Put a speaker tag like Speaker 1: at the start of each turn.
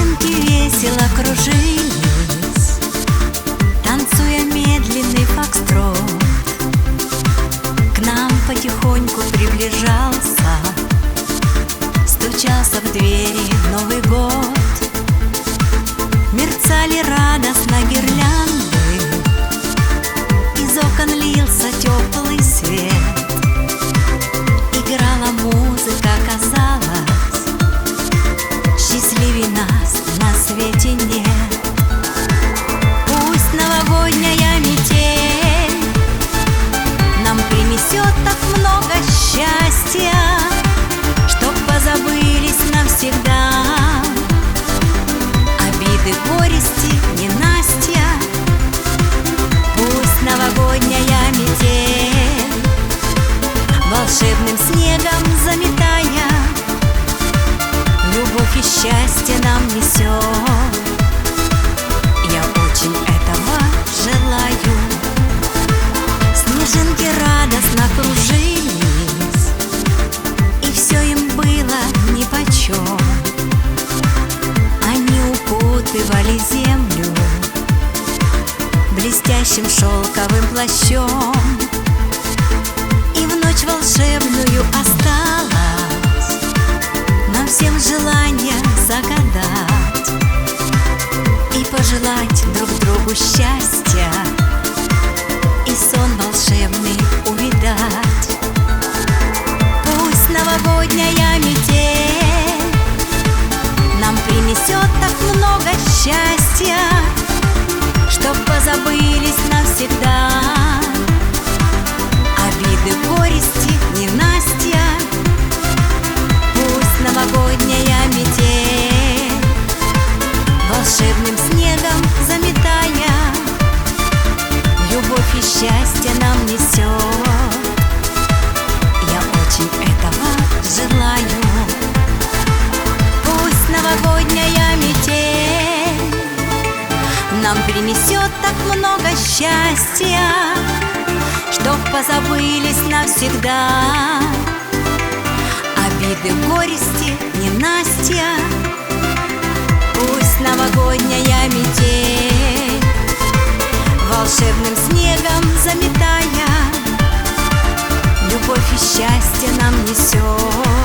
Speaker 1: Снежинки весело кружились, танцуя медленный фокстрот. К нам потихоньку приближался, стучался в двери Новый год. Мерцали радостно гирлянды, из окон лился теплый свет. Играла музыка, казалось, счастливей нас на свете нет. Пусть новогодняя метель нам принесет так много счастья, чтоб позабылись навсегда обиды, горести, ненастья. Пусть новогодняя метель волшебным снегом заметая любовь и счастье нам несет. Я очень этого желаю. Снежинки радостно кружились, и все им было нипочем. Они укутывали землю блестящим шелковым плащом, и в ночь волшебную осталось нам всем желание загадать и пожелать друг другу счастья и сон волшебный увидать. Пусть новогодняя метель нам принесет так много счастья, чтоб позабылись навсегда обиды, горести, ненастья. Пусть новогодняя метель волшебным снегом заметая любовь и счастье нам несет. Я очень этого желаю. Пусть новогодняя метель нам принесет так много счастья, чтоб позабылись навсегда обиды, горести, ненастья. Пусть новогодняя метель волшебным снегом заметая любовь и счастье нам несет.